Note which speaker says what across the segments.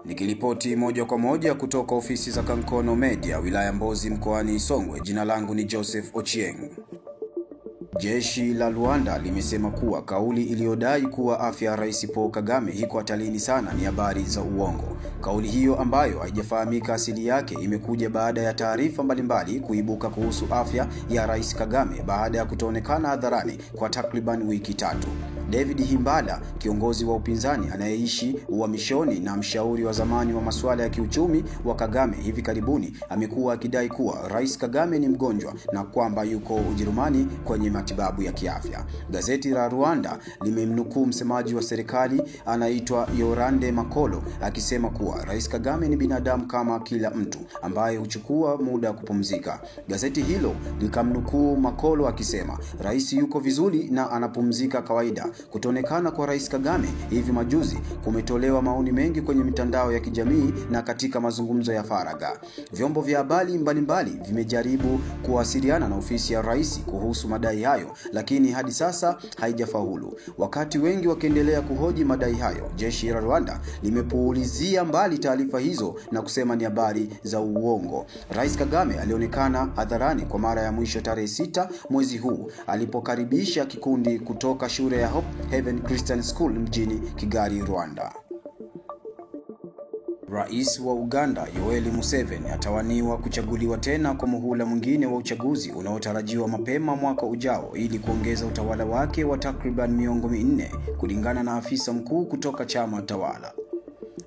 Speaker 1: Nikiripoti moja kwa moja kutoka ofisi za Kankono Media, wilaya Mbozi mkoani Songwe, jina langu ni Joseph Ochieng. Jeshi la Rwanda limesema kuwa kauli iliyodai kuwa afya ya Rais Paul Kagame iko hatarini sana ni habari za uongo. Kauli hiyo ambayo haijafahamika asili yake imekuja baada ya taarifa mbalimbali kuibuka kuhusu afya ya Rais Kagame baada ya kutoonekana hadharani kwa takriban wiki 3. David Himbala, kiongozi wa upinzani anayeishi uhamishoni na mshauri wa zamani wa masuala ya kiuchumi wa Kagame, hivi karibuni amekuwa akidai kuwa Rais Kagame ni mgonjwa na kwamba yuko Ujerumani kwenye matibabu ya kiafya. Gazeti la Rwanda limemnukuu msemaji wa serikali anaitwa Yorande Makolo akisema kuwa Rais Kagame ni binadamu kama kila mtu ambaye huchukua muda kupumzika. Gazeti hilo likamnukuu Makolo akisema rais yuko vizuri na anapumzika kawaida. Kutonekana kwa Rais Kagame hivi majuzi kumetolewa maoni mengi kwenye mitandao ya kijamii na katika mazungumzo ya faragha. Vyombo vya habari mbalimbali vimejaribu kuwasiliana na ofisi ya rais kuhusu madai hayo, lakini hadi sasa haijafaulu. Wakati wengi wakiendelea kuhoji madai hayo, jeshi la Rwanda limepuulizia mbali taarifa hizo na kusema ni habari za uongo. Rais Kagame alionekana hadharani kwa mara ya mwisho tarehe 6 mwezi huu alipokaribisha kikundi kutoka shule ya Hope Heaven Christian School mjini Kigali, Rwanda. Rais wa Uganda Yoweri Museveni atawaniwa kuchaguliwa tena kwa muhula mwingine wa uchaguzi unaotarajiwa mapema mwaka ujao ili kuongeza utawala wake wa takriban miongo 4 kulingana na afisa mkuu kutoka chama tawala.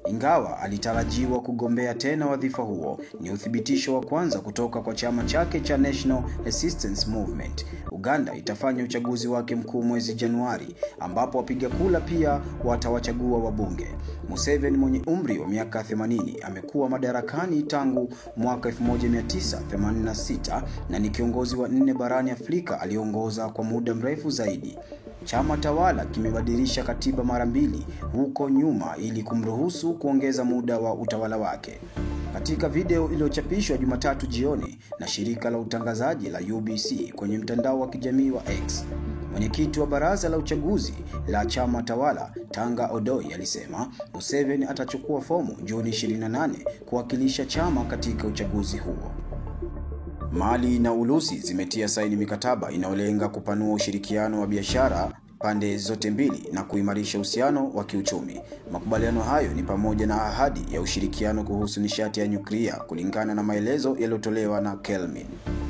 Speaker 1: Ingawa alitarajiwa kugombea tena wadhifa huo, ni uthibitisho wa kwanza kutoka kwa chama chake cha National Resistance Movement. Uganda itafanya uchaguzi wake mkuu mwezi Januari, ambapo wapiga kura pia watawachagua wabunge. Museveni mwenye umri wa miaka 80 amekuwa madarakani tangu mwaka 1986 na ni kiongozi wa 4 barani Afrika aliongoza kwa muda mrefu zaidi. Chama tawala kimebadilisha katiba mara 2 huko nyuma ili kumruhusu kuongeza muda wa utawala wake. Katika video iliyochapishwa Jumatatu jioni na shirika la utangazaji la UBC kwenye mtandao wa kijamii wa X, mwenyekiti wa baraza la uchaguzi la chama tawala Tanga Odoi alisema Museveni atachukua fomu Juni 28 kuwakilisha chama katika uchaguzi huo. Mali na Urusi zimetia saini mikataba inayolenga kupanua ushirikiano wa biashara pande zote mbili na kuimarisha uhusiano wa kiuchumi. Makubaliano hayo ni pamoja na ahadi ya ushirikiano kuhusu nishati ya nyuklia kulingana na maelezo yaliyotolewa na Kelmin.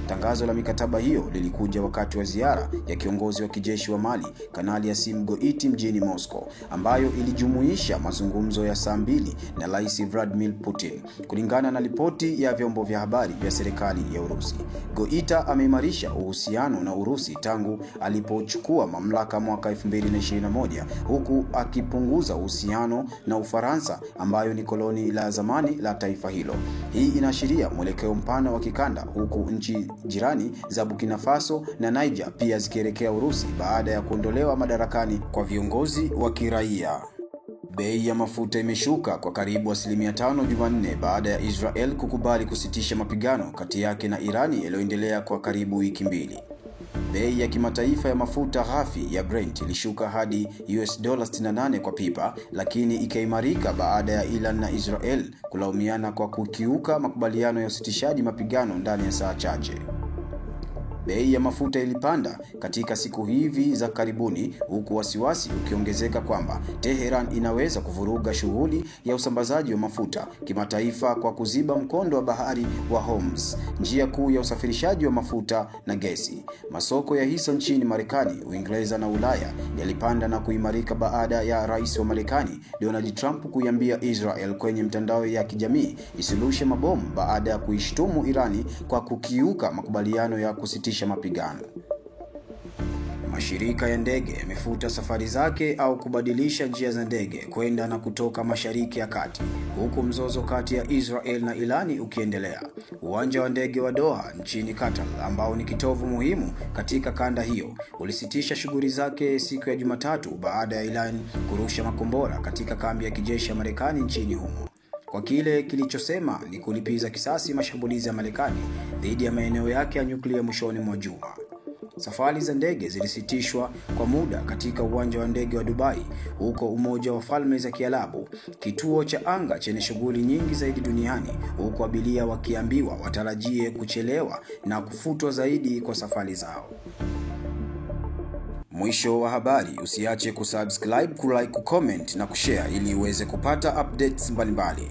Speaker 1: Tangazo la mikataba hiyo lilikuja wakati wa ziara ya kiongozi wa kijeshi wa Mali, Kanali Assimi Goïta mjini Moscow, ambayo ilijumuisha mazungumzo ya saa 2 na Rais Vladimir Putin. Kulingana na ripoti ya vyombo vya habari vya serikali ya Urusi, Goïta ameimarisha uhusiano na Urusi tangu alipochukua mamlaka mwaka 2021, huku akipunguza uhusiano na Ufaransa ambayo ni koloni la zamani la taifa hilo. Hii inaashiria mwelekeo mpana wa kikanda, huku nchi jirani za Burkina Faso na Niger pia zikielekea Urusi baada ya kuondolewa madarakani kwa viongozi wa kiraia. Bei ya mafuta imeshuka kwa karibu 5% Jumanne baada ya Israel kukubali kusitisha mapigano kati yake na Irani yaliyoendelea kwa karibu wiki 2. Bei ya kimataifa ya mafuta ghafi ya Brent ilishuka hadi $68 kwa pipa, lakini ikaimarika baada ya Iran na Israel kulaumiana kwa kukiuka makubaliano ya usitishaji mapigano ndani ya saa chache. Bei ya mafuta ilipanda katika siku hivi za karibuni, huku wasiwasi ukiongezeka kwamba Tehran inaweza kuvuruga shughuli ya usambazaji wa mafuta kimataifa kwa kuziba mkondo wa bahari wa Hormuz, njia kuu ya usafirishaji wa mafuta na gesi. Masoko ya hisa nchini Marekani, Uingereza na Ulaya yalipanda na kuimarika baada ya Rais wa Marekani Donald Trump kuiambia Israel kwenye mtandao ya kijamii isirushe mabomu baada ya kuishtumu Irani kwa kukiuka makubaliano ya kusitisha mapigano. Mashirika ya ndege yamefuta safari zake au kubadilisha njia za ndege kwenda na kutoka Mashariki ya Kati, huku mzozo kati ya Israel na Irani ukiendelea. Uwanja wa ndege wa Doha nchini Qatar, ambao ni kitovu muhimu katika kanda hiyo, ulisitisha shughuli zake siku ya Jumatatu baada ya Iran kurusha makombora katika kambi ya kijeshi ya Marekani nchini humo, kwa kile kilichosema ni kulipiza kisasi mashambulizi ya Marekani dhidi ya maeneo yake ya nyuklia mwishoni mwa juma. Safari za ndege zilisitishwa kwa muda katika uwanja wa ndege wa Dubai huko Umoja wa Falme za Kiarabu, kituo cha anga chenye shughuli nyingi zaidi duniani, huko abiria wakiambiwa watarajie kuchelewa na kufutwa zaidi kwa safari zao. Mwisho wa habari. Usiache kusubscribe, kulike, kucomment na kushare ili uweze kupata updates mbalimbali.